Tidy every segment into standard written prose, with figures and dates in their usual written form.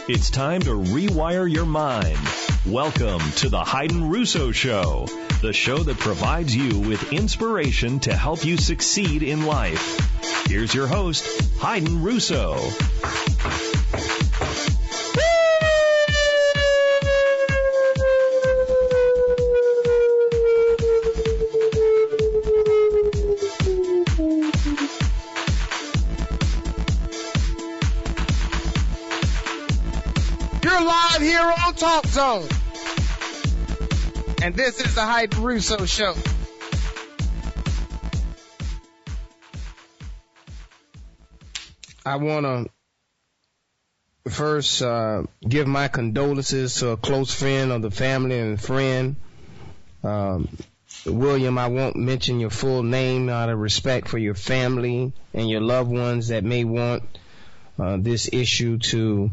It's time to rewire your mind. Welcome to the Hayden Russo Show, the show that provides you with inspiration to help you succeed in life. Here's your host, Hayden Russo. Live here on Talk Zone. And this is the Hayden Russo Show. I want to first give my condolences to a close friend of the family and friend. William, I won't mention your full name out of respect for your family and your loved ones that may want this issue to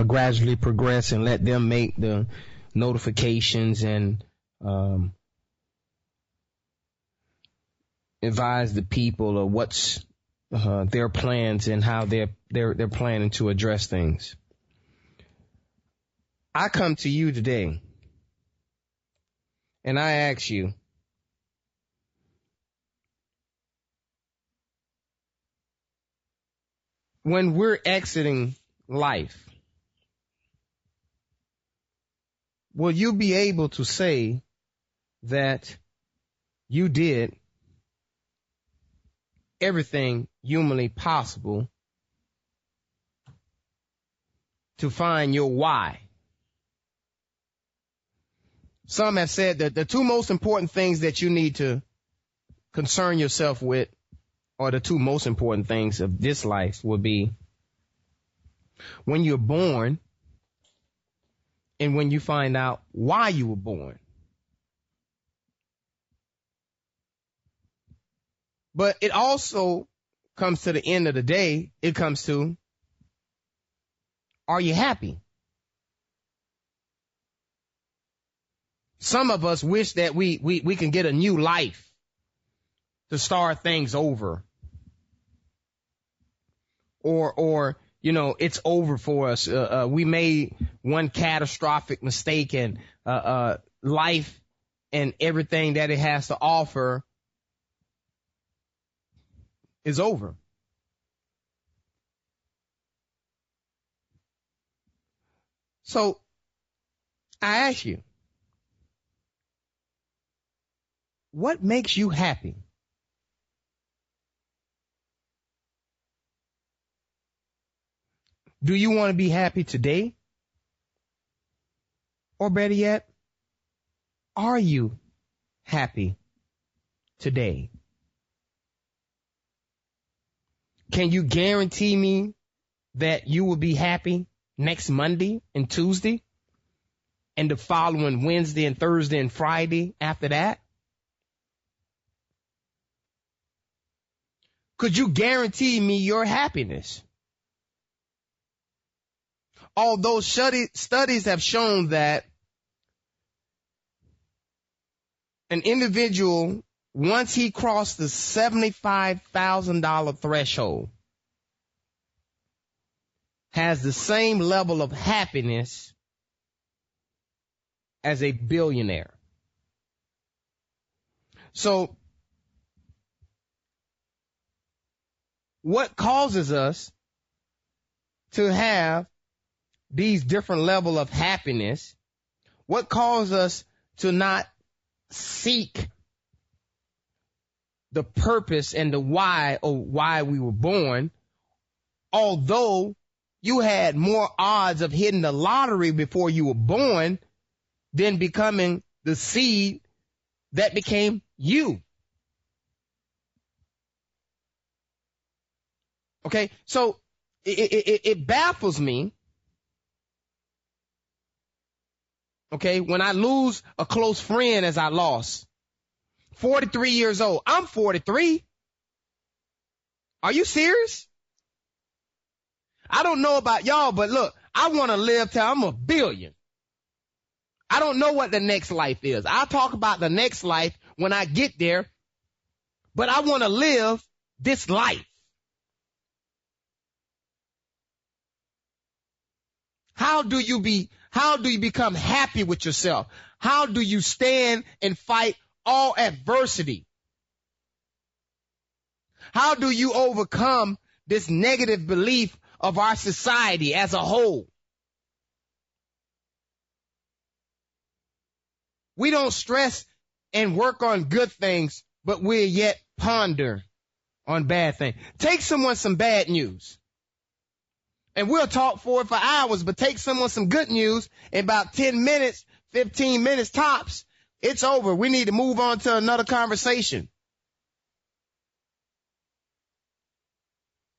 gradually progress, and let them make the notifications and advise the people of what's their plans and how they're planning to address things. I come to you today and I ask you, when we're exiting life, will you be able to say that you did everything humanly possible to find your why? Some have said that the two most important things that you need to concern yourself with, or the two most important things of this life, would be when you're born and when you find out why you were born. But it also comes to the end of the day, it comes to, are you happy? Some of us wish that we can get a new life to start things over. Or you know, it's over for us. We made one catastrophic mistake, and life and everything that it has to offer is over. So I ask you, what makes you happy? Do you want to be happy today? Or better yet, are you happy today? Can you guarantee me that you will be happy next Monday and Tuesday and the following Wednesday and Thursday and Friday after that? Could you guarantee me your happiness? Although studies have shown that an individual, once he crossed the $75,000 threshold, has the same level of happiness as a billionaire. So, what causes us to have these different levels of happiness? What causes us to not seek the purpose and the why of why we were born, although you had more odds of hitting the lottery before you were born than becoming the seed that became you? Okay, so it baffles me, okay, when I lose a close friend as I lost. 43 years old. I'm 43. Are you serious? I don't know about y'all, but look, I want to live till I'm a billion. I don't know what the next life is. I'll talk about the next life when I get there, but I want to live this life. How do you become happy with yourself? How do you stand and fight all adversity? How do you overcome this negative belief of our society as a whole? We don't stress and work on good things, but we'll yet ponder on bad things. Take someone some bad news, and we'll talk for hours, but take someone some good news in about 10 minutes, 15 minutes tops, it's over. We need to move on to another conversation.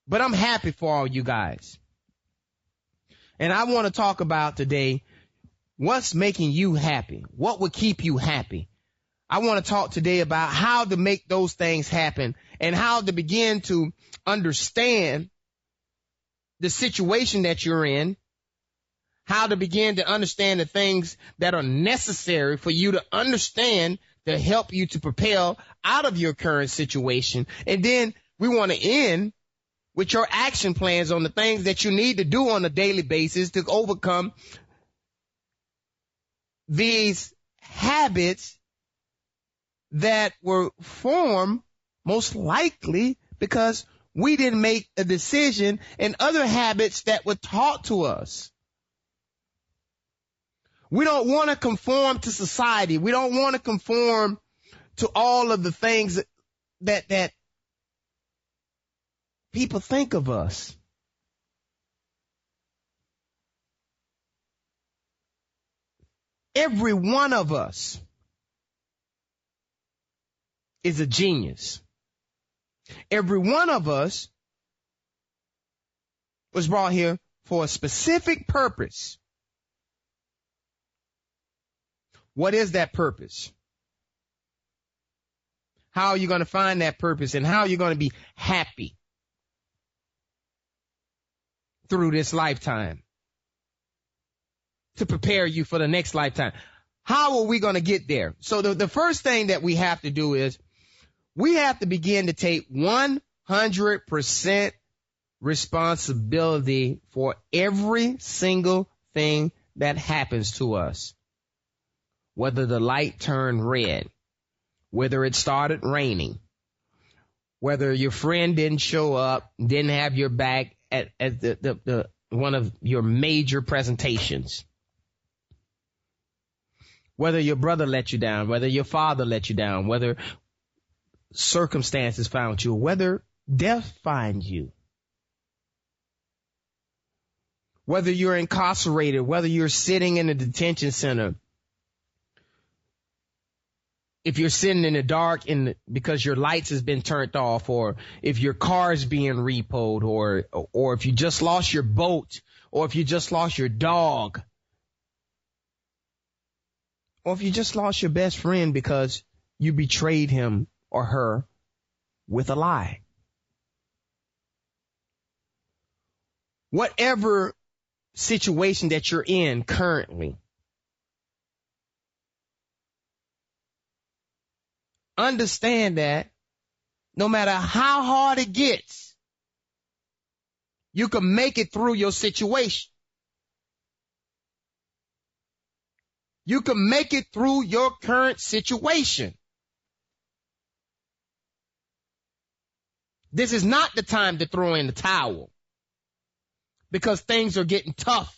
But I'm happy for all you guys. And I want to talk about today what's making you happy. What would keep you happy? I want to talk today about how to make those things happen and how to begin to understand the situation that you're in, how to begin to understand the things that are necessary for you to understand to help you to propel out of your current situation. And then we want to end with your action plans on the things that you need to do on a daily basis to overcome these habits that were formed most likely because we didn't make a decision, and other habits that were taught to us. We don't want to conform to society. We don't want to conform to all of the things that people think of us. Every one of us is a genius. Every one of us was brought here for a specific purpose. What is that purpose? How are you going to find that purpose, and how are you going to be happy through this lifetime to prepare you for the next lifetime? How are we going to get there? So the first thing that we have to do is we have to begin to take 100% responsibility for every single thing that happens to us. Whether the light turned red, whether it started raining, whether your friend didn't show up, didn't have your back at the one of your major presentations, whether your brother let you down, whether your father let you down, whether circumstances found you, whether death finds you, whether you're incarcerated, whether you're sitting in a detention center, if you're sitting in the dark because your lights has been turned off, or if your car is being repoed, or if you just lost your boat, or if you just lost your dog, or if you just lost your best friend because you betrayed him or her with a lie. Whatever situation that you're in currently, understand that no matter how hard it gets, you can make it through your situation. You can make it through your current situation. This is not the time to throw in the towel because things are getting tough.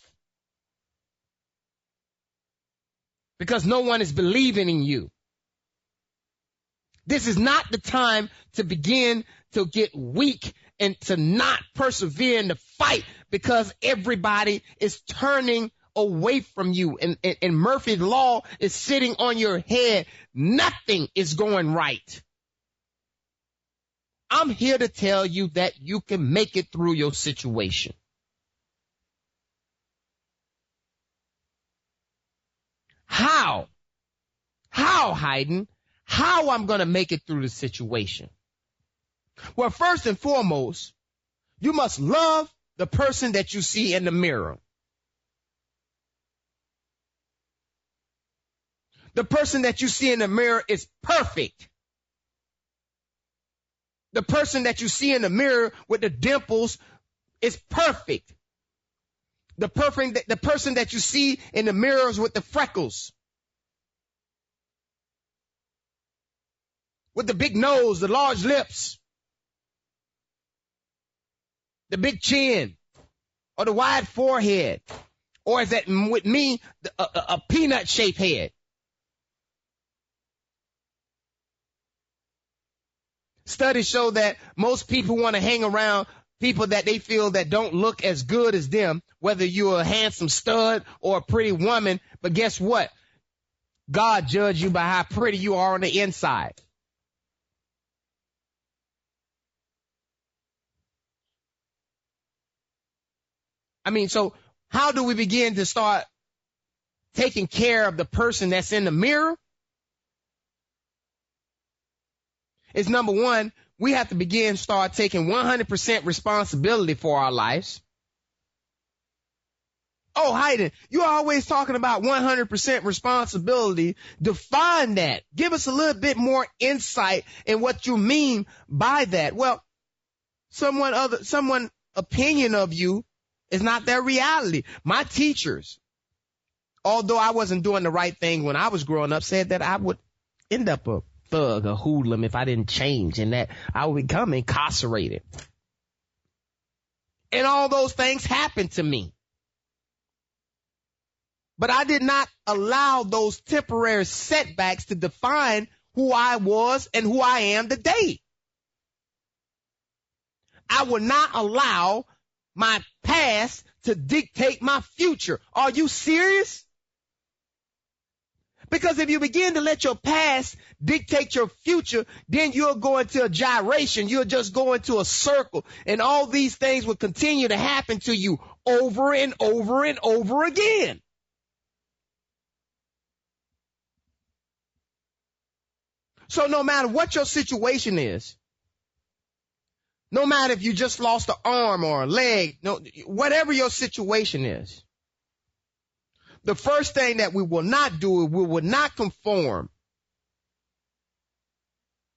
Because no one is believing in you. This is not the time to begin to get weak and to not persevere in the fight because everybody is turning away from you and Murphy's Law is sitting on your head. Nothing is going right. I'm here to tell you that you can make it through your situation. How? How, Hayden? How I'm going to make it through the situation? Well, first and foremost, you must love the person that you see in the mirror. The person that you see in the mirror is perfect. The person that you see in the mirror with the dimples is perfect. The person that you see in the mirrors with the freckles, with the big nose, the large lips, the big chin, or the wide forehead, or is that with me a peanut-shaped head? Studies show that most people want to hang around people that they feel that don't look as good as them, whether you're a handsome stud or a pretty woman. But guess what? God judged you by how pretty you are on the inside. I mean, so how do we begin to start taking care of the person that's in the mirror? It's number one, we have to start taking 100% responsibility for our lives. Oh, Hayden, you're always talking about 100% responsibility. Define that. Give us a little bit more insight in what you mean by that. Well, someone opinion of you is not their reality. My teachers, although I wasn't doing the right thing when I was growing up, said that I would end up a thug, a hoodlum, if I didn't change, and that I would become incarcerated. And all those things happened to me. But I did not allow those temporary setbacks to define who I was and who I am today. I will not allow my past to dictate my future. Are you serious? Because if you begin to let your past dictate your future, then you'll go into a gyration. You'll just go into a circle, and all these things will continue to happen to you over and over and over again. So no matter what your situation is, no matter if you just lost an arm or a leg, whatever your situation is, the first thing that we will not do is we will not conform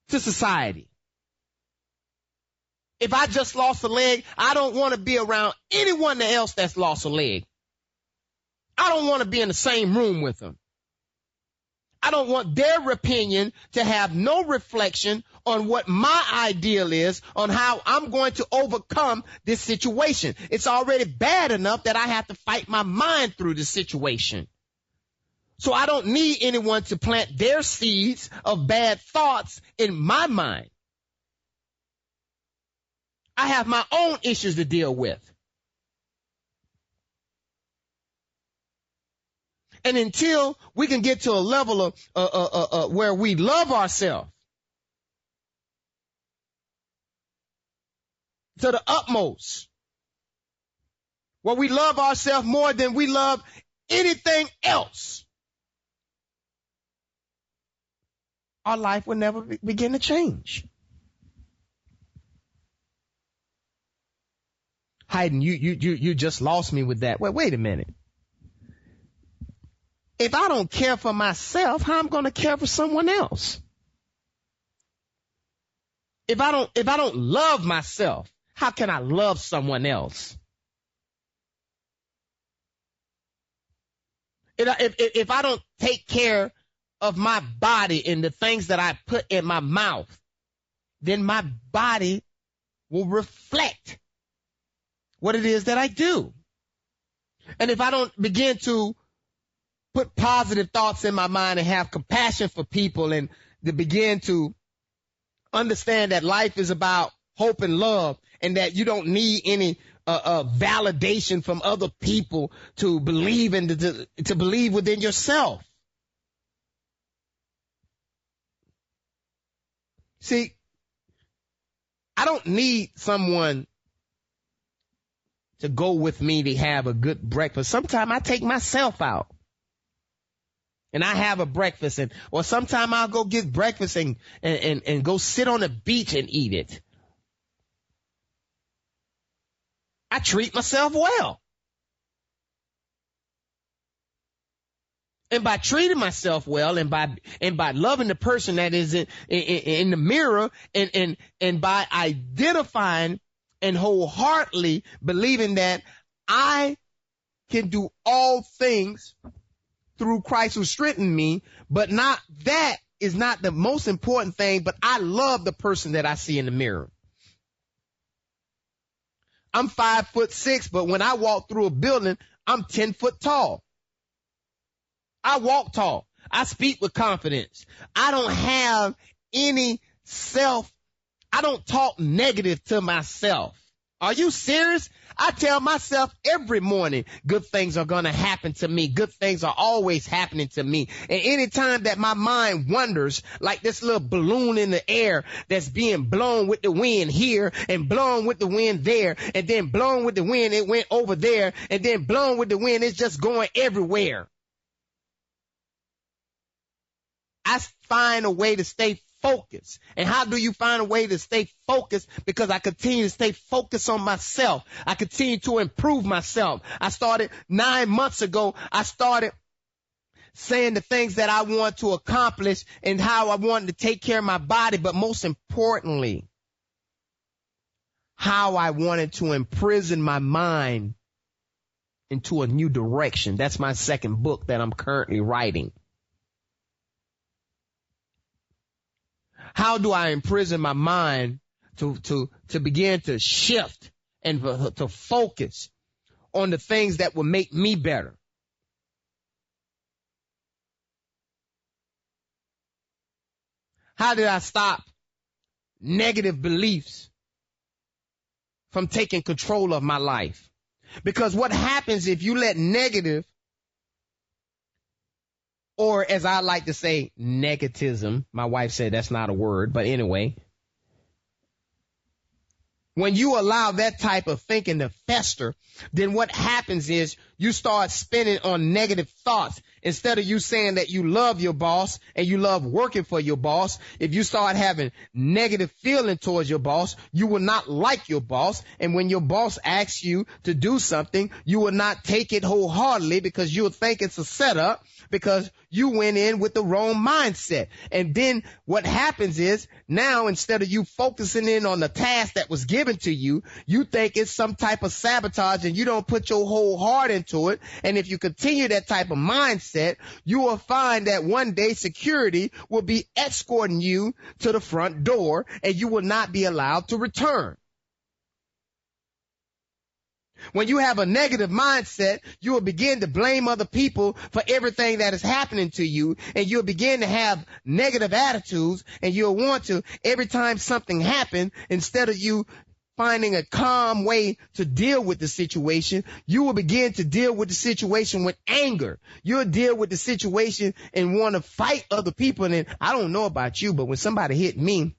to society. If I just lost a leg, I don't want to be around anyone else that's lost a leg. I don't want to be in the same room with them. I don't want their opinion to have no reflection on what my ideal is on how I'm going to overcome this situation. It's already bad enough that I have to fight my mind through the situation. So I don't need anyone to plant their seeds of bad thoughts in my mind. I have my own issues to deal with. And until we can get to a level of where we love ourselves to the utmost, where we love ourselves more than we love anything else, our life will never begin to change. Hayden, you just lost me with that. Wait a minute. If I don't care for myself, how am I going to care for someone else? If I don't love myself, how can I love someone else? If I don't take care of my body and the things that I put in my mouth, then my body will reflect what it is that I do. And if I don't begin to put positive thoughts in my mind and have compassion for people and to begin to understand that life is about hope and love and that you don't need any validation from other people to believe in to believe within yourself. See, I don't need someone to go with me to have a good breakfast. Sometimes I take myself out and I have a breakfast, or sometime I'll go get breakfast and go sit on the beach and eat it. I treat myself well. And by treating myself well and by loving the person that is in the mirror and by identifying and wholeheartedly believing that I can do all things through Christ who strengthened me, but not that is not the most important thing, but I love the person that I see in the mirror. I'm 5'6", but when I walk through a building, I'm 10 foot tall. I walk tall. I speak with confidence. I don't have any I don't talk negative to myself. Are you serious? I tell myself every morning, good things are going to happen to me. Good things are always happening to me. And anytime that my mind wanders like this little balloon in the air that's being blown with the wind here and blown with the wind there and then blown with the wind, it went over there and then blown with the wind, it's just going everywhere. I find a way to stay focused. And how do you find a way to stay focused? Because I continue to stay focused on myself. I continue to improve myself. I started 9 months ago. I started saying the things that I want to accomplish and how I wanted to take care of my body. But most importantly, how I wanted to imprison my mind into a new direction. That's my second book that I'm currently writing. How do I imprison my mind to begin to shift and to focus on the things that will make me better? How did I stop negative beliefs from taking control of my life? Because what happens if you let negative, or as I like to say, negativism. My wife said that's not a word, but anyway. When you allow that type of thinking to fester, then what happens is you start spinning on negative thoughts. Instead of you saying that you love your boss and you love working for your boss, if you start having negative feeling towards your boss, you will not like your boss. And when your boss asks you to do something, you will not take it wholeheartedly because you'll think it's a setup because you went in with the wrong mindset. And then what happens is now instead of you focusing in on the task that was given to you, you think it's some type of sabotage and you don't put your whole heart into it. And if you continue that type of mindset, you will find that one day security will be escorting you to the front door and you will not be allowed to return. When you have a negative mindset, you will begin to blame other people for everything that is happening to you, and you'll begin to have negative attitudes, and you'll want to, every time something happens, instead of you finding a calm way to deal with the situation, you will begin to deal with the situation with anger. You'll deal with the situation and want to fight other people. And I don't know about you, but when somebody hit me,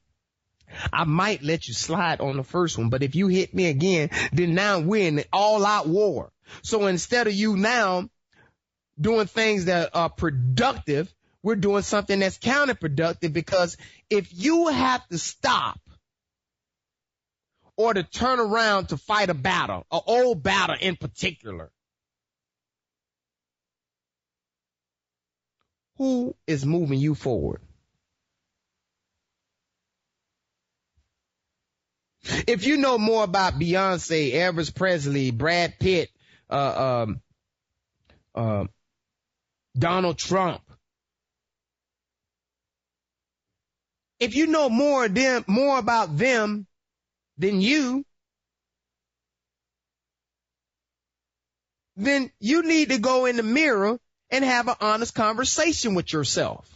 I might let you slide on the first one, but if you hit me again, then now we're in an all-out war. So instead of you now doing things that are productive, we're doing something that's counterproductive, because if you have to stop or to turn around to fight a battle, an old battle in particular, who is moving you forward? If you know more about Beyonce, Elvis Presley, Brad Pitt, Donald Trump, if you know more about them than you, then you need to go in the mirror and have an honest conversation with yourself.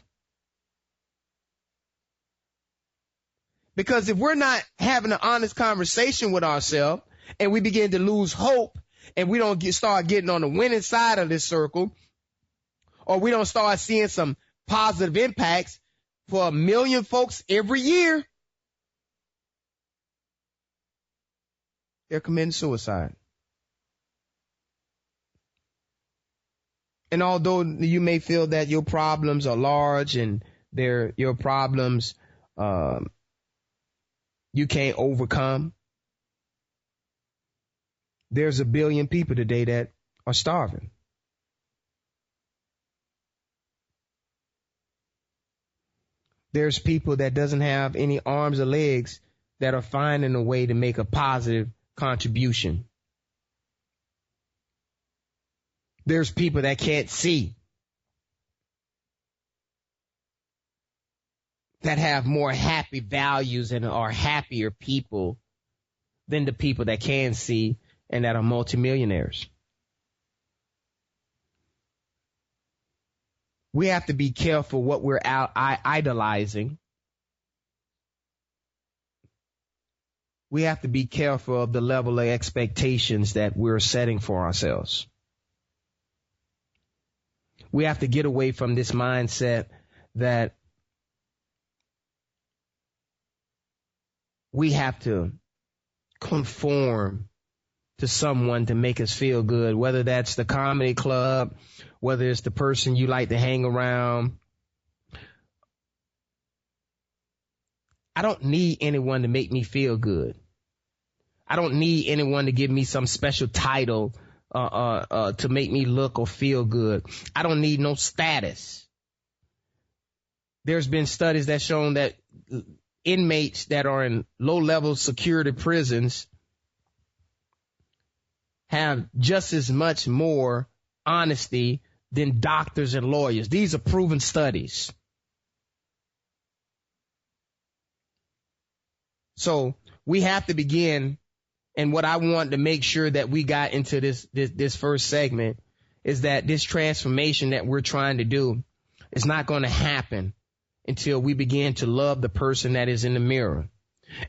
Because if we're not having an honest conversation with ourselves and we begin to lose hope and we don't start getting on the winning side of this circle, or we don't start seeing some positive impacts for 1 million folks every year, they're committing suicide. And although you may feel that your problems are large and your problems you can't overcome, there's 1 billion people today that are starving. There's people that doesn't have any arms or legs that are finding a way to make a positive contribution. There's people that can't see that have more happy values and are happier people than the people that can see and that are multimillionaires. We have to be careful what we're idolizing. We have to be careful of the level of expectations that we're setting for ourselves. We have to get away from this mindset that we have to conform to someone to make us feel good, whether that's the comedy club, whether it's the person you like to hang around. I don't need anyone to make me feel good. I don't need anyone to give me some special title to make me look or feel good. I don't need no status. There's been studies that shown that inmates that are in low-level security prisons have just as much more honesty than doctors and lawyers. These are proven studies. So we have to begin, and what I want to make sure that we got into this first segment is that this transformation that we're trying to do is not going to happen until we begin to love the person that is in the mirror.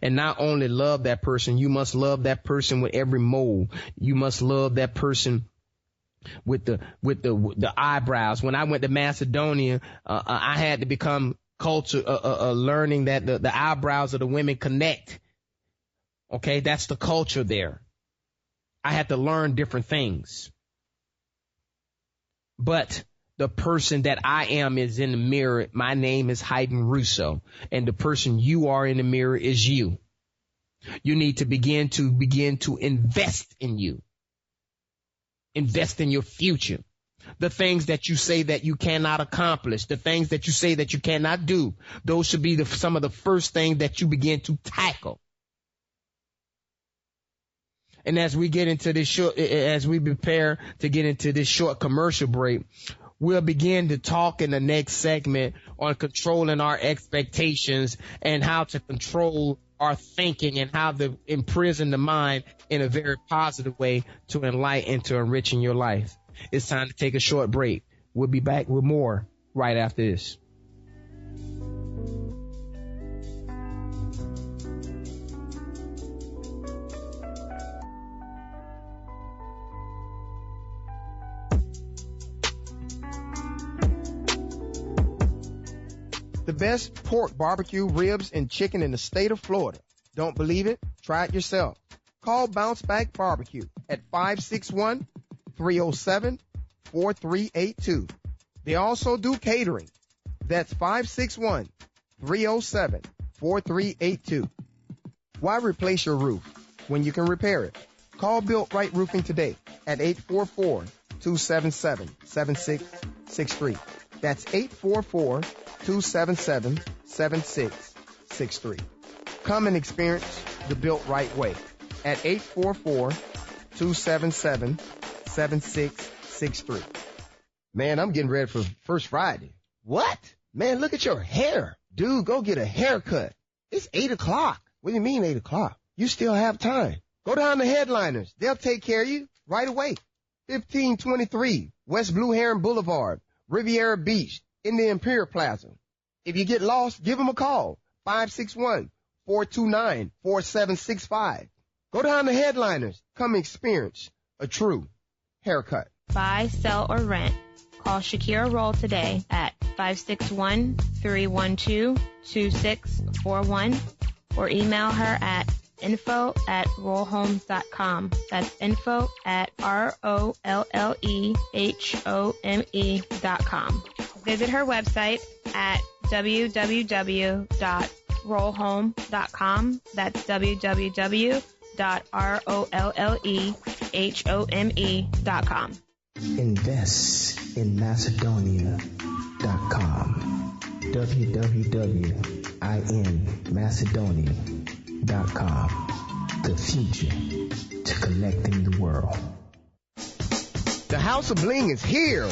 And not only love that person, you must love that person with every mole. You must love that person with the eyebrows. When I went to Macedonia, I had to become learning that the eyebrows of the women connect. Okay, that's the culture there. I had to learn different things. But the person that I am is in the mirror. My name is Hayden Russo, and the person you are in the mirror is you. You need to begin to invest in you. Invest in your future. The things that you say that you cannot accomplish, the things that you say that you cannot do, those should be some of the first things that you begin to tackle. And as we get into this as we prepare to get into this short commercial break, we'll begin to talk in the next segment on controlling our expectations and how to control our thinking and how to imprison the mind in a very positive way to enlighten, to enriching your life. It's time to take a short break. We'll be back with more right after this. The best pork, barbecue, ribs, and chicken in the state of Florida. Don't believe it? Try it yourself. Call Bounce Back Barbecue at 561-307-4382. They also do catering. That's 561-307-4382. Why replace your roof when you can repair it? Call Built Right Roofing today at 844-277-7663. That's 844-277-7663. Come and experience the Built Right way at 844-277-7663. Man, I'm getting ready for First Friday. What? Man, look at your hair. Dude, go get a haircut. It's 8 o'clock. What do you mean 8 o'clock? You still have time. Go down to Headliners. They'll take care of you right away. 1523 West Blue Heron Boulevard, Riviera Beach, in the Imperial Plaza. If you get lost, give them a call. 561-429-4765. Go down to Headliners. Come experience a true haircut. Buy, sell, or rent. Call Shakira Roll today at 561-312-2641 or email her at info@rollhomes.com. That's info@rollehome.com. Visit her website at www.rollhome.com. That's www.rollehome.com. Invest in Macedonia.com. www.inmacedonia.com. The future to collecting the world. The House of Bling is here.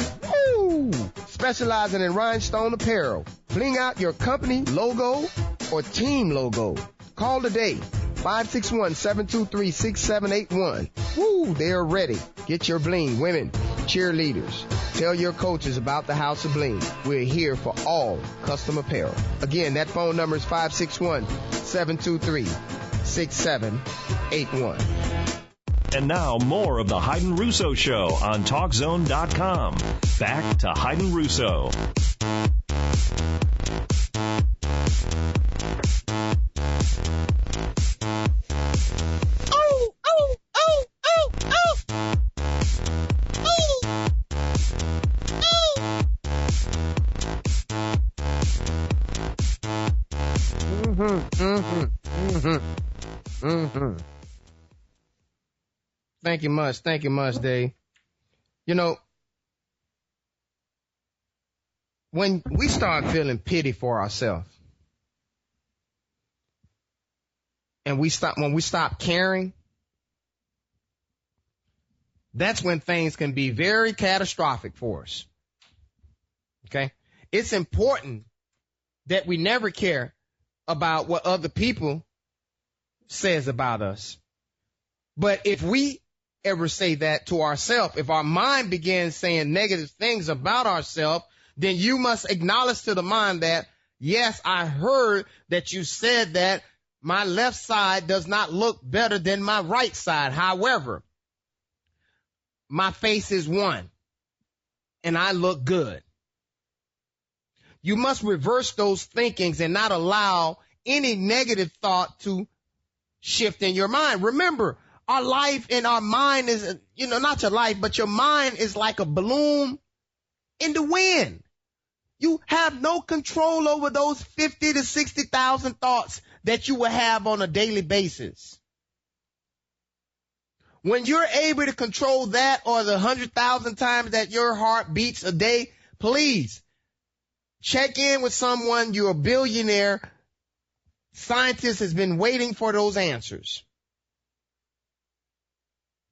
Woo! Specializing in rhinestone apparel. Bling out your company logo or team logo. Call today. 561-723-6781. Woo! They're ready. Get your bling, women, cheerleaders. Tell your coaches about the House of Bling. We're here for all custom apparel. Again, that phone number is 561-723-6781. And now more of the Hayden Russo Show on TalkZone.com. Back to Hayden Russo. Thank you much, Dave. You know, when we start feeling pity for ourselves, and when we stop caring, that's when things can be very catastrophic for us. Okay? It's important that we never care about what other people says about us. But if we ever say that to ourselves, if our mind begins saying negative things about ourselves, then you must acknowledge to the mind that, yes, I heard that you said that my left side does not look better than my right side. However, my face is one and I look good. You must reverse those thinkings and not allow any negative thought to shift in your mind. Remember, our life and our mind is, not your life, but your mind is like a balloon in the wind. You have no control over those 50 to 60,000 thoughts that you will have on a daily basis. When you're able to control that or the 100,000 times that your heart beats a day, please check in with someone. You're a billionaire. Scientists has been waiting for those answers.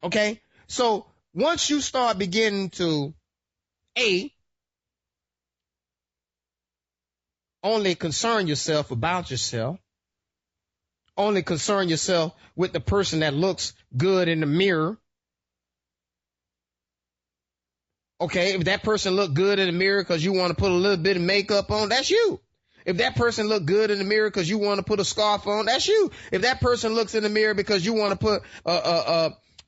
Okay? So once you start beginning to, only concern yourself about yourself, only concern yourself with the person that looks good in the mirror. Okay, if that person look good in the mirror because you want to put a little bit of makeup on, that's you. If that person look good in the mirror because you want to put a scarf on, that's you. If that person looks in the mirror because you want to put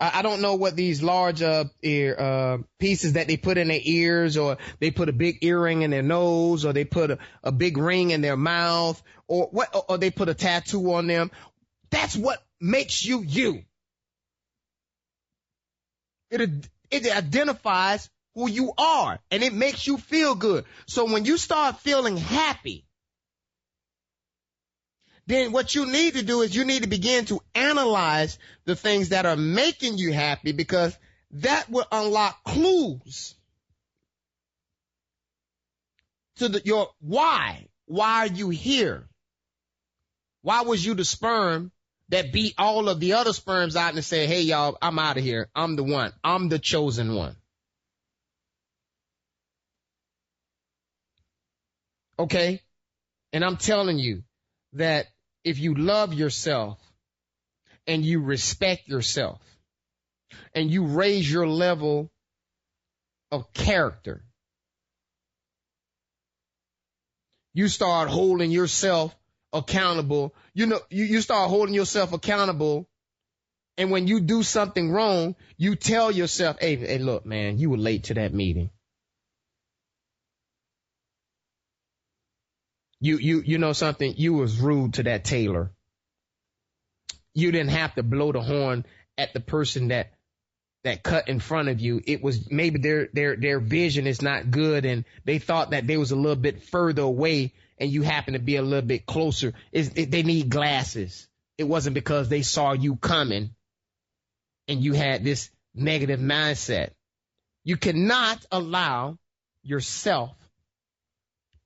I don't know what these large ear pieces that they put in their ears, or they put a big earring in their nose, or they put a big ring in their mouth, or they put a tattoo on them. That's what makes you you. It identifies who you are, and it makes you feel good. So when you start feeling happy, then what you need to do is you need to begin to analyze the things that are making you happy, because that will unlock clues to your why. Why are you here? Why was you the sperm that beat all of the other sperms out and said, hey, y'all, I'm out of here. I'm the one. I'm the chosen one. Okay? And I'm telling you that if you love yourself and you respect yourself and you raise your level of character, you start holding yourself accountable. You start holding yourself accountable. And when you do something wrong, you tell yourself, hey, look, man, you were late to that meeting. You know something? You was rude to that tailor. You didn't have to blow the horn at the person that cut in front of you. It was maybe their vision is not good, and they thought that they was a little bit further away, and you happen to be a little bit closer. They need glasses. It wasn't because they saw you coming and you had this negative mindset. You cannot allow yourself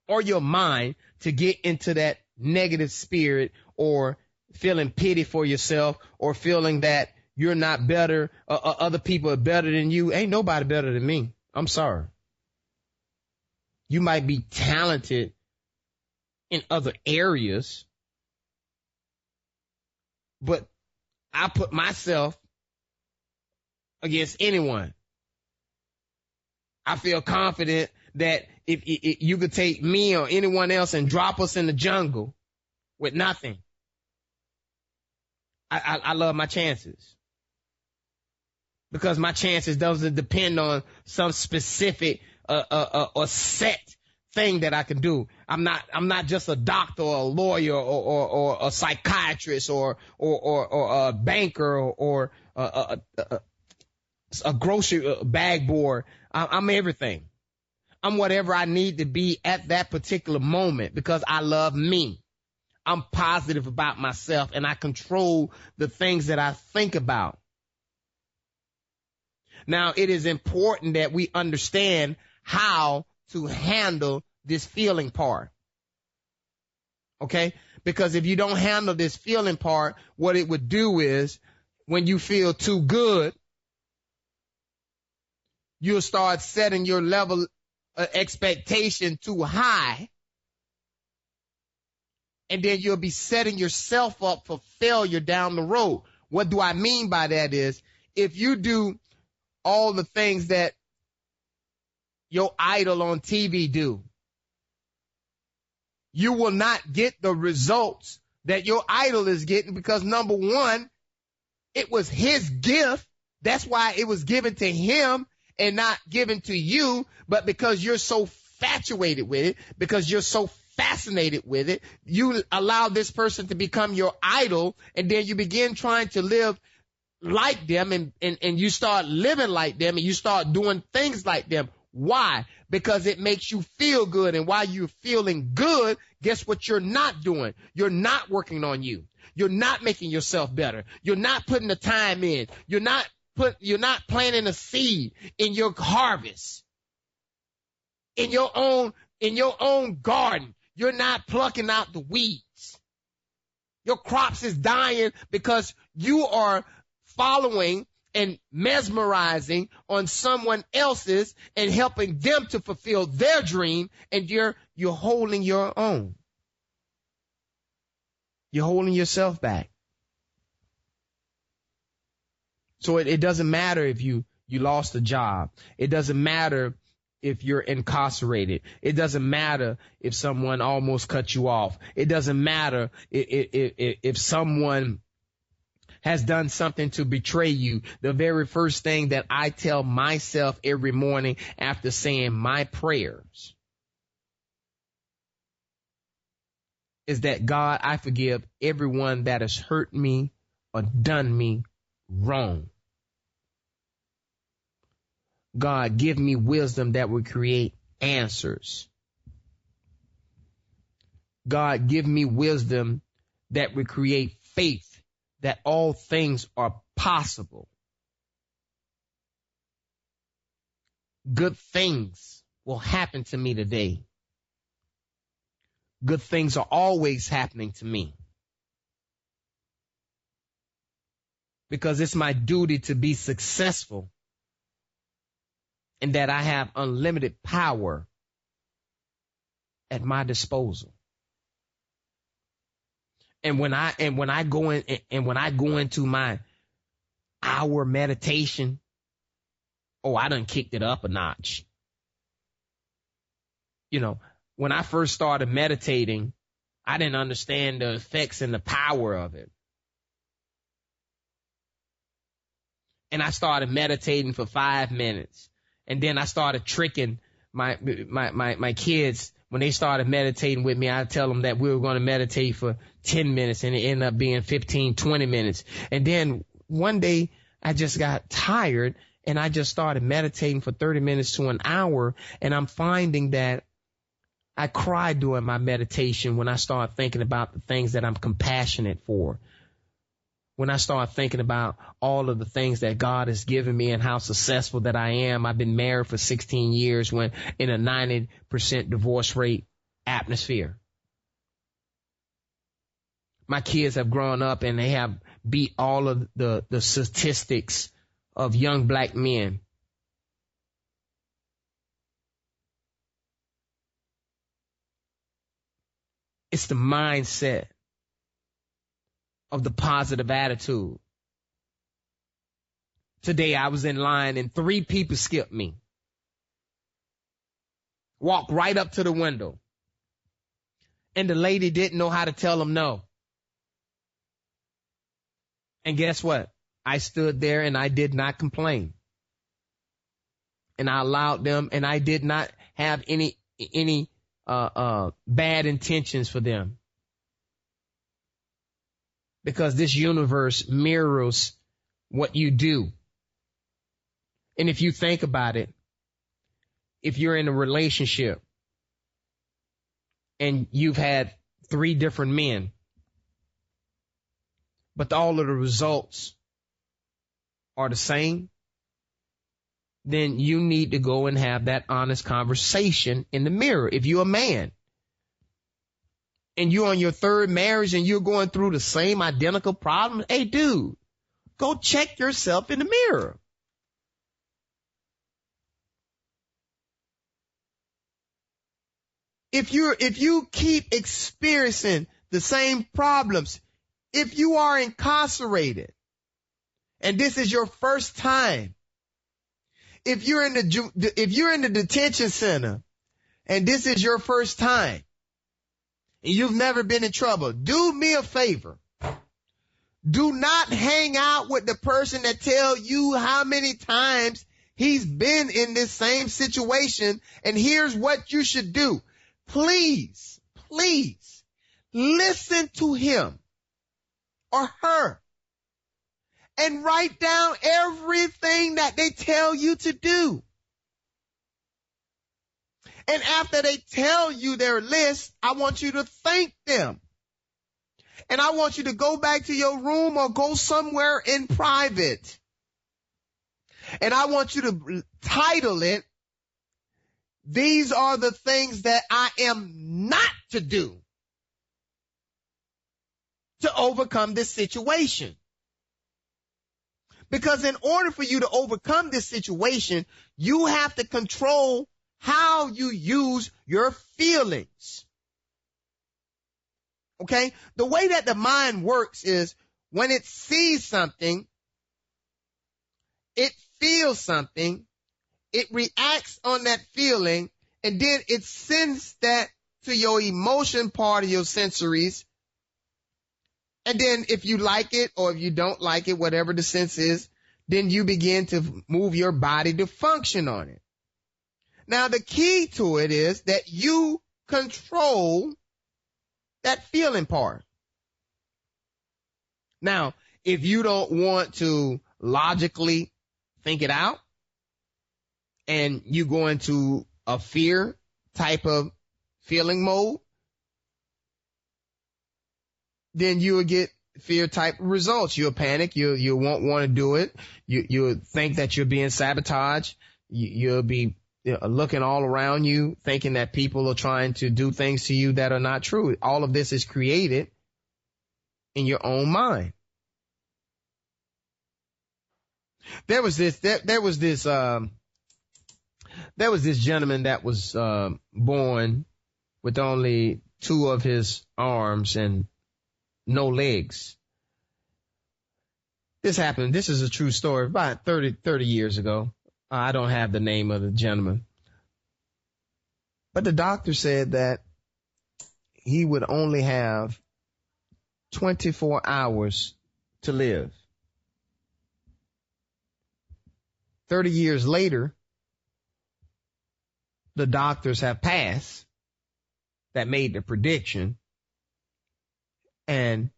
or your mind to get into that negative spirit, or feeling pity for yourself, or feeling that you're not better, other people are better than you. Ain't nobody better than me. I'm sorry. You might be talented in other areas, but I put myself against anyone. I feel confident that if you could take me or anyone else and drop us in the jungle with nothing, I love my chances. Because my chances doesn't depend on some specific or set thing that I can do. I'm not just a doctor or a lawyer or a psychiatrist or a banker or a grocery bag boy. I'm everything. I'm whatever I need to be at that particular moment because I love me. I'm positive about myself and I control the things that I think about. Now, it is important that we understand how to handle this feeling part. Okay? Because if you don't handle this feeling part, what it would do is when you feel too good, you'll start setting your level of expectation too high. And then you'll be setting yourself up for failure down the road. What do I mean by that is if you do all the things that your idol on TV do, you will not get the results that your idol is getting because, number one, it was his gift. That's why it was given to him and not given to you. But because you're so infatuated with it, because you're so fascinated with it, you allow this person to become your idol, and then you begin trying to live like them and you start living like them and you start doing things like them. Why? Because it makes you feel good. And while you're feeling good, guess what you're not doing? You're not working on you. You're not making yourself better. You're not putting the time in. You're not planting a seed in your harvest. In your own garden. You're not plucking out the weeds. Your crops is dying because you are following and mesmerizing on someone else's and helping them to fulfill their dream, and you're holding your own. You're holding yourself back. So it doesn't matter if you lost a job. It doesn't matter if you're incarcerated. It doesn't matter if someone almost cut you off. It doesn't matter if someone has done something to betray you. The very first thing that I tell myself every morning after saying my prayers is that, God, I forgive everyone that has hurt me or done me wrong. God, give me wisdom that will create answers. God, give me wisdom that will create faith that all things are possible. Good things will happen to me today. Good things are always happening to me. Because it's my duty to be successful and that I have unlimited power at my disposal. And when I go into my hour meditation, I done kicked it up a notch. You know, when I first started meditating, I didn't understand the effects and the power of it. And I started meditating for 5 minutes. And then I started tricking my kids. When they started meditating with me, I tell them that we were going to meditate for 10 minutes, and it ended up being 15, 20 minutes. And then one day I just got tired and I just started meditating for 30 minutes to an hour. And I'm finding that I cry during my meditation when I start thinking about the things that I'm compassionate for. When I start thinking about all of the things that God has given me and how successful that I am. I've been married for 16 years when in a 90% divorce rate atmosphere. My kids have grown up and they have beat all of the statistics of young black men. It's the mindset of the positive attitude. Today I was in line and 3 people skipped me. Walked right up to the window. And the lady didn't know how to tell them no. And guess what? I stood there and I did not complain. And I allowed them, and I did not have any bad intentions for them. Because this universe mirrors what you do. And if you think about it, if you're in a relationship and you've had 3 different men, but all of the results are the same, then you need to go and have that honest conversation in the mirror. If you're a man and you're on your 3rd marriage and you're going through the same identical problem, hey, dude, go check yourself in the mirror. If you keep experiencing the same problems, if you are incarcerated and this is your first time, if you're in the detention center and this is your first time and you've never been in trouble, do me a favor. Do not hang out with the person that tell you how many times he's been in this same situation and here's what you should do. Please, please listen to him or her and write down everything that they tell you to do. And after they tell you their list, I want you to thank them. And I want you to go back to your room or go somewhere in private. And I want you to title it, "These are the things that I am not to do to overcome this situation." Because in order for you to overcome this situation, you have to control how you use your feelings. Okay? The way that the mind works is when it sees something, it feels something, it reacts on that feeling, and then it sends that to your emotion part of your sensories. And then if you like it or if you don't like it, whatever the sense is, then you begin to move your body to function on it. Now, the key to it is that you control that feeling part. Now, if you don't want to logically think it out and you go into a fear type of feeling mode, then you will get fear type results. You'll panic. You won't want to do it. You'll think that you're being sabotaged. You'll be looking all around you, thinking that people are trying to do things to you that are not true. All of this is created in your own mind. There was this gentleman that was born with only 2 of his arms and no legs. This happened. This is a true story about 30 years ago. I don't have the name of the gentleman. But the doctor said that he would only have 24 hours to live. 30 years later, the doctors have passed that made the prediction. And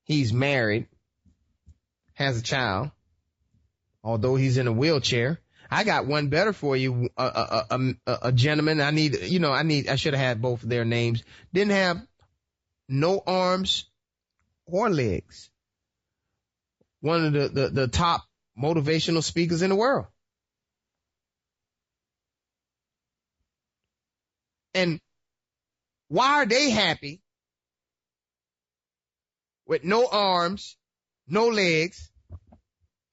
he's married, has a child, although he's in a wheelchair. I got one better for you. A gentleman, I should have had both of their names. Didn't have no arms or legs. One of the top motivational speakers in the world. And why are they happy with no arms no legs,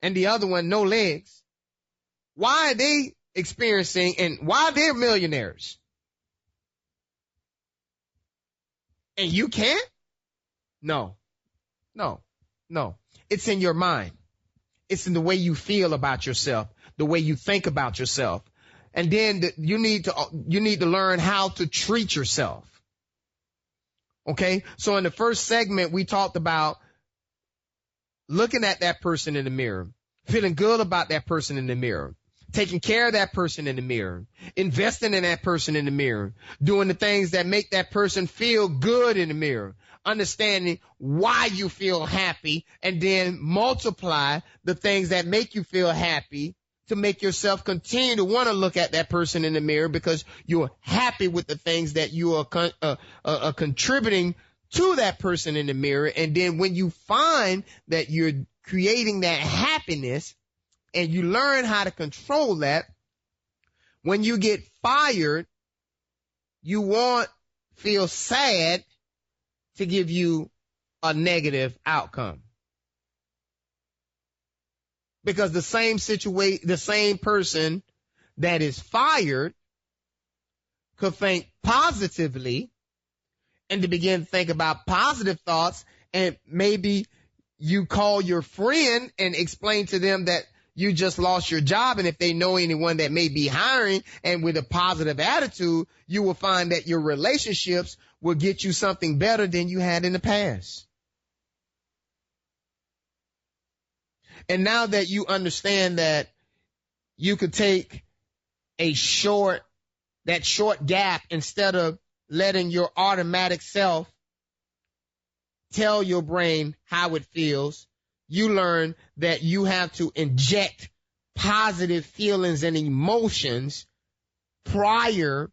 and the other one, no legs, why are they experiencing and why they're millionaires? And you can't? No. It's in your mind. It's in the way you feel about yourself, the way you think about yourself. And then you need to learn how to treat yourself. Okay? So in the first segment, we talked about looking at that person in the mirror, feeling good about that person in the mirror, taking care of that person in the mirror, investing in that person in the mirror, doing the things that make that person feel good in the mirror, understanding why you feel happy, and then multiply the things that make you feel happy to make yourself continue to want to look at that person in the mirror because you're happy with the things that you are contributing to that person in the mirror. And then when you find that you're creating that happiness and you learn how to control that, when you get fired, you won't feel sad to give you a negative outcome. Because the same person that is fired could think positively and to begin to think about positive thoughts, and maybe you call your friend and explain to them that you just lost your job, and if they know anyone that may be hiring and with a positive attitude, you will find that your relationships will get you something better than you had in the past. And now that you understand that you could take that short gap instead of letting your automatic self tell your brain how it feels, you learn that you have to inject positive feelings and emotions prior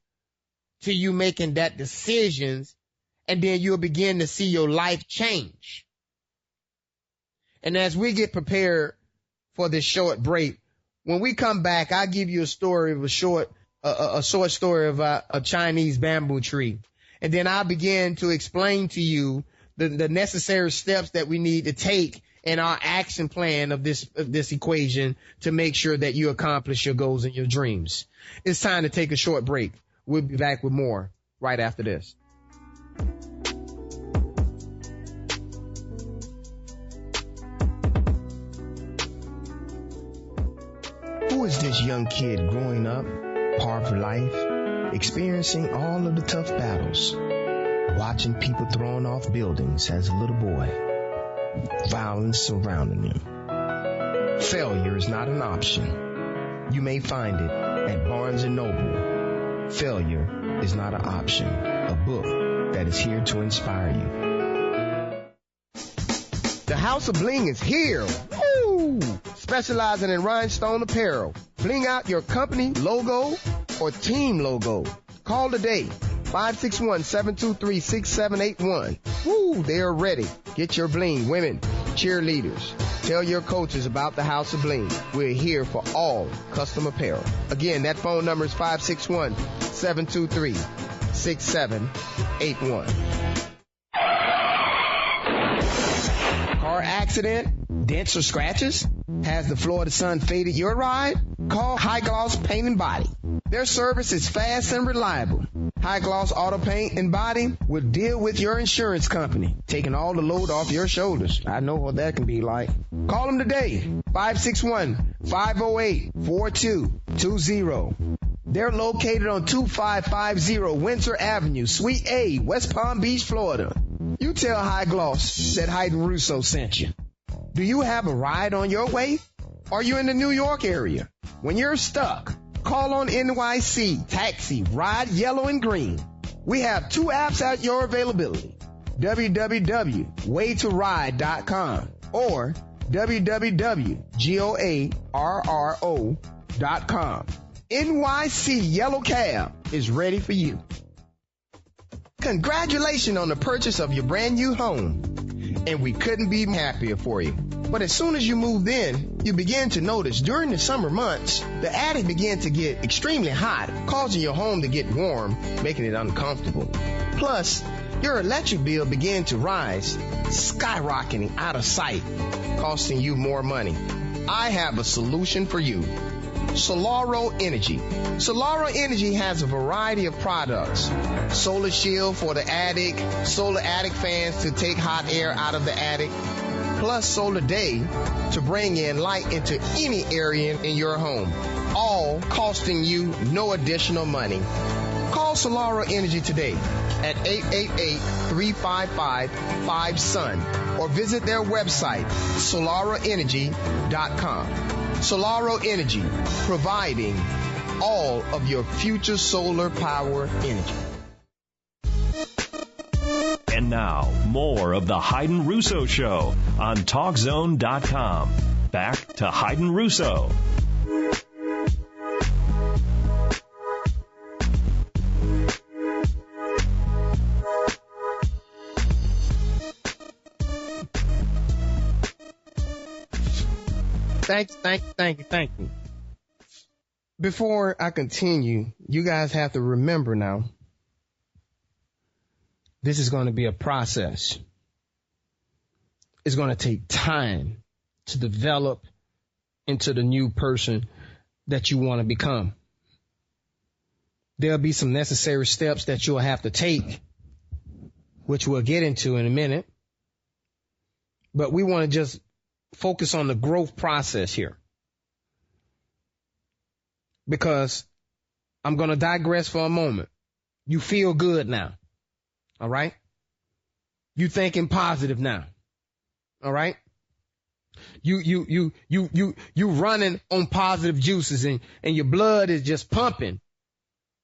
to you making that decisions, and then you'll begin to see your life change. And as we get prepared for this short break, when we come back, I'll give you a story of a short story of a Chinese bamboo tree. And then I'll begin to explain to you the necessary steps that we need to take in our action plan of this equation to make sure that you accomplish your goals and your dreams. It's time to take a short break. We'll be back with more right after this. Who is this young kid growing up, par for life, experiencing all of the tough battles, watching people thrown off buildings as a little boy, violence surrounding him? Failure is not an option. You may find it at Barnes & Noble. Failure is not an option, a book that is here to inspire you. The House of Bling is here. Woo! Specializing in rhinestone apparel. Bling out your company logo or team logo. Call today, 561-723-6781. Woo, they are ready. Get your bling, women, cheerleaders. Tell your coaches about the House of Bling. We're here for all custom apparel. Again, that phone number is 561-723-6781. Car accident, dents or scratches? Has the Florida sun faded your ride? Call High Gloss Paint and Body. Their service is fast and reliable. High Gloss Auto Paint and Body will deal with your insurance company, taking all the load off your shoulders. I know what that can be like. Call them today, 561-508-4220. They're located on 2550 Winter Avenue, Suite A, West Palm Beach, Florida. You tell High Gloss that Hayden Russo sent you. Do you have a ride on your way? Are you in the New York area? When you're stuck, call on NYC Taxi Ride Yellow and Green. We have two apps at your availability, www.waytoride.com or www.goarro.com. NYC Yellow Cab is ready for you. Congratulations on the purchase of your brand new home. And we couldn't be happier for you. But as soon as you moved in, you began to notice during the summer months, the attic began to get extremely hot, causing your home to get warm, making it uncomfortable. Plus, Your electric bill began to rise, skyrocketing out of sight, costing you more money. I have a solution for you. Solaro Energy. Solaro Energy has a variety of products. Solar Shield for the attic, solar attic fans to take hot air out of the attic, plus Solar Day to bring in light into any area in your home, all costing you no additional money. Call Solaro Energy today at 888-355-5SUN or visit their website, solaroenergy.com. Solaro Energy, providing all of your future solar power energy. And now, more of the Hayden Russo Show on TalkZone.com. Back to Hayden Russo. Thank you. Before I continue, you guys have to remember now, this is going to be a process. It's going to take time to develop into the new person that you want to become. There'll be some necessary steps that you'll have to take, which we'll get into in a minute. But we want to just focus on the growth process here, because I'm going to digress for a moment. You feel good now. All right. You thinking positive now. All right. You running on positive juices and your blood is just pumping.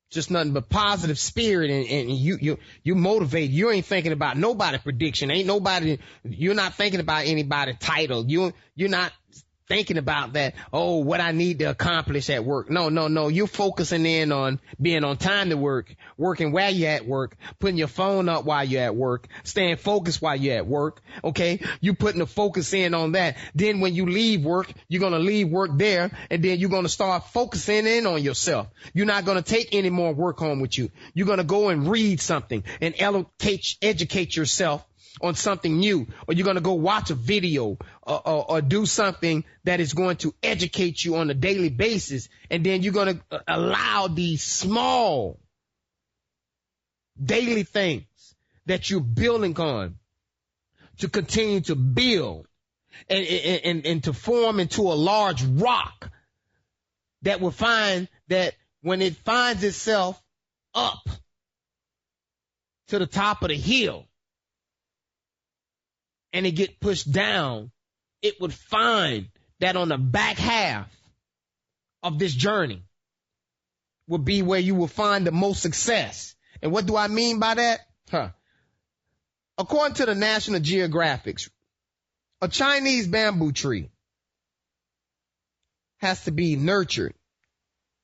Just nothing but positive spirit, and you motivate. You ain't thinking about nobody prediction. You're not thinking about anybody title. You're not thinking about that, what I need to accomplish at work. No. You're focusing in on being on time to work, working while you're at work, putting your phone up while you're at work, staying focused while you're at work. Okay. You putting the focus in on that. Then when you leave work, you're going to leave work there, and then you're going to start focusing in on yourself. You're not going to take any more work home with you. You're going to go and read something and educate yourself on something new, or you're going to go watch a video or do something that is going to educate you on a daily basis. And then you're going to allow these small daily things that you're building on to continue to build and to form into a large rock that will find that when it finds itself up to the top of the hill, and it get pushed down, it would find that on the back half of this journey would be where you will find the most success. And what do I mean by that? According to the National Geographic, a Chinese bamboo tree has to be nurtured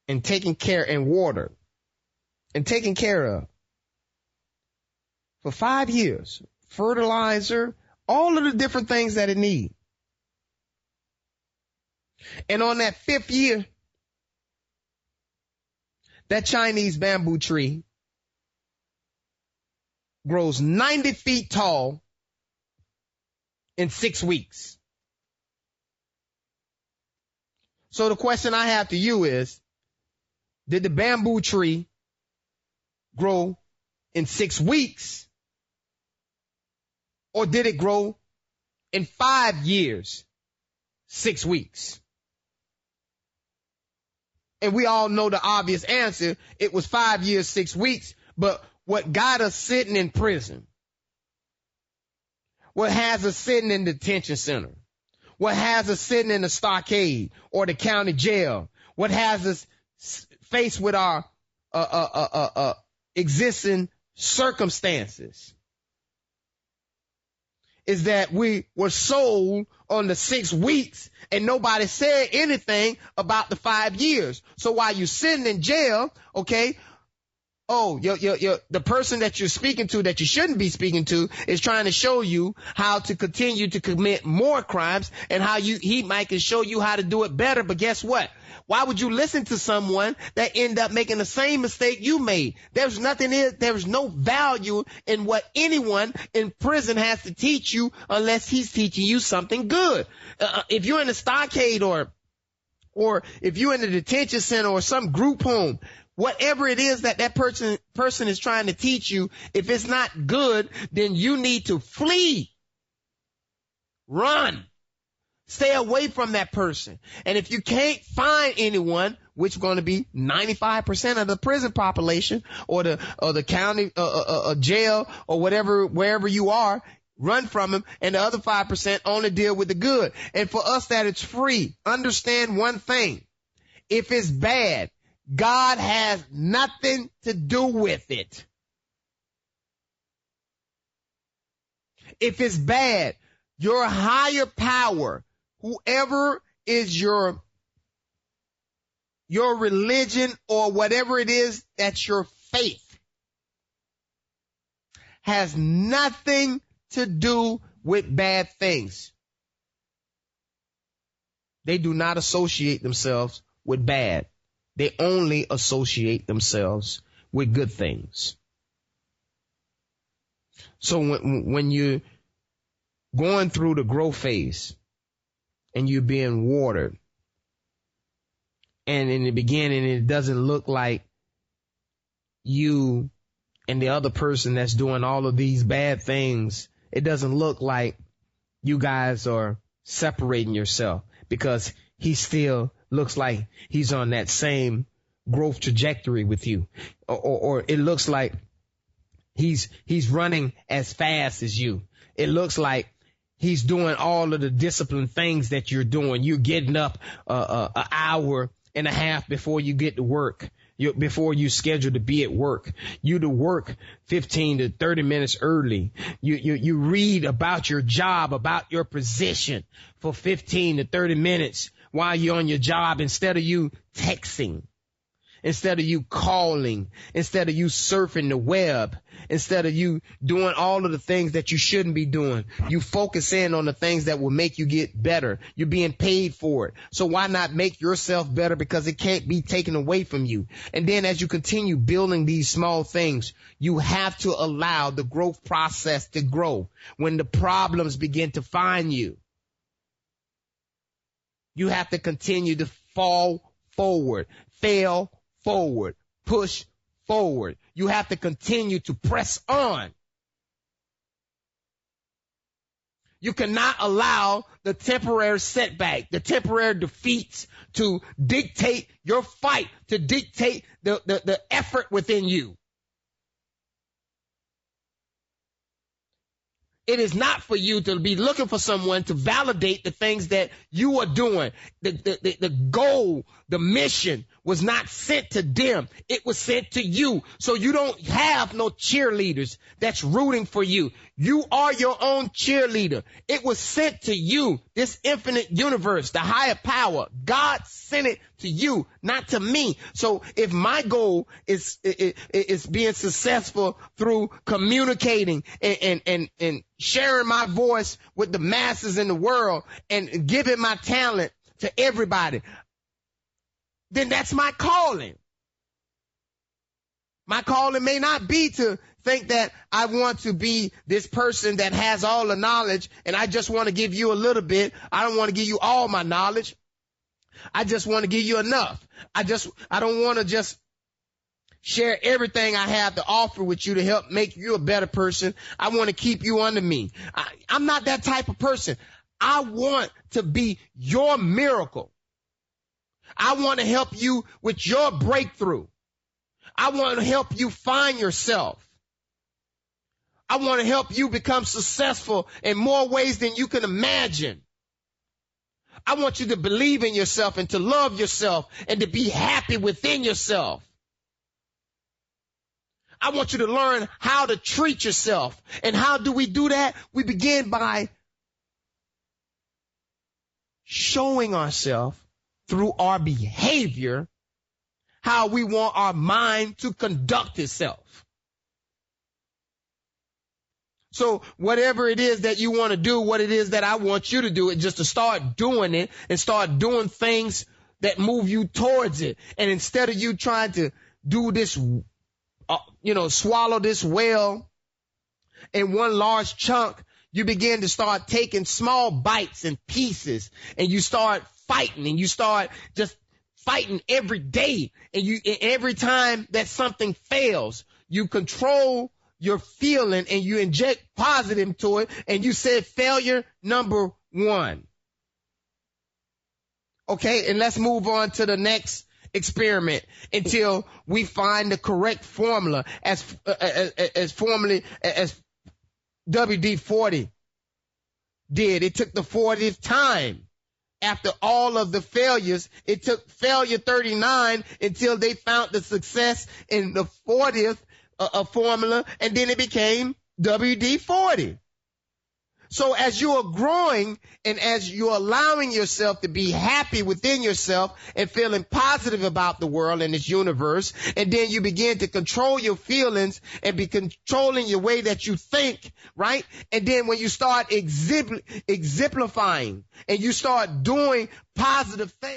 and taken care and watered and taken care of for 5 years. Fertilizer, all of the different things that it needs. And on that 5th year, that Chinese bamboo tree grows 90 feet tall in 6 weeks. So the question I have to you is, did the bamboo tree grow in 6 weeks? Or did it grow in 5 years, 6 weeks? And we all know the obvious answer. It was 5 years, 6 weeks. But what got us sitting in prison, what has us sitting in the detention center, what has us sitting in the stockade or the county jail, what has us faced with our existing circumstances, is that we were sold on the 6 weeks and nobody said anything about the 5 years. So while you're sitting in jail, okay, Oh, the person that you're speaking to that you shouldn't be speaking to is trying to show you how to continue to commit more crimes and how he might can show you how to do it better. But guess what? Why would you listen to someone that end up making the same mistake you made? There's no value in what anyone in prison has to teach you unless he's teaching you something good. If you're in a stockade or if you're in a detention center or some group home, whatever it is that person is trying to teach you, if it's not good, then you need to flee. Run. Stay away from that person. And if you can't find anyone, which is going to be 95% of the prison population or the county jail or wherever you are, run from him, and the other 5% only deal with the good. And for us that it's free, understand one thing. If it's bad, God has nothing to do with it. If it's bad, your higher power, whoever is your religion or whatever it is that's your faith, has nothing to do with bad things. They do not associate themselves with bad. They only associate themselves with good things. So when you're going through the growth phase and you're being watered, and in the beginning it doesn't look like you and the other person that's doing all of these bad things, it doesn't look like you guys are separating yourself, because he still looks like he's on that same growth trajectory with you. Or it looks like he's running as fast as you. It looks like he's doing all of the disciplined things that you're doing. You're getting up an hour and a half before you get to work. Before you schedule to be at work, you to work 15 to 30 minutes early. You read about your job, about your position for 15 to 30 minutes while you're on your job, instead of you texting, instead of you calling, instead of you surfing the web, instead of you doing all of the things that you shouldn't be doing. You focus in on the things that will make you get better. You're being paid for it. So why not make yourself better? Because it can't be taken away from you. And then as you continue building these small things, you have to allow the growth process to grow. When the problems begin to find you, you have to continue to fall forward, fail forward, push forward. You have to continue to press on. You cannot allow the temporary setback, the temporary defeats to dictate your fight, to dictate the effort within you. It is not for you to be looking for someone to validate the things that you are doing. The goal, the mission was not sent to them. It was sent to you. So you don't have no cheerleaders that's rooting for you. You are your own cheerleader. It was sent to you. This infinite universe, the higher power, God sent it to you, not to me. So if my goal is being successful through communicating and sharing my voice with the masses in the world and giving my talent to everybody, then that's my calling. My calling may not be to think that I want to be this person that has all the knowledge and I just want to give you a little bit. I don't want to give you all my knowledge. I just want to give you enough. I don't want to just share everything I have to offer with you to help make you a better person. I want to keep you under me. I'm not that type of person. I want to be your miracle. I want to help you with your breakthrough. I want to help you find yourself. I want to help you become successful in more ways than you can imagine. I want you to believe in yourself and to love yourself and to be happy within yourself. I want you to learn how to treat yourself. And how do we do that? We begin by showing ourselves through our behavior how we want our mind to conduct itself. So whatever it is that you want to do, what it is that I want you to do, is just to start doing it and start doing things that move you towards it. And instead of you trying to do this, swallow this well in one large chunk, you begin to start taking small bites and pieces, and you start fighting, and you start just fighting every day. And every time that something fails, you control your feeling and you inject positive to it, and you said failure number 1. Okay, and let's move on to the next experiment until we find the correct formula as WD-40 did. It took the 40th time. After all of the failures, it took failure 39 until they found the success in the 40th formula, and then it became WD-40. So as you are growing and as you're allowing yourself to be happy within yourself and feeling positive about the world and its universe, and then you begin to control your feelings and be controlling your way that you think, right? And then when you start exemplifying and you start doing positive things,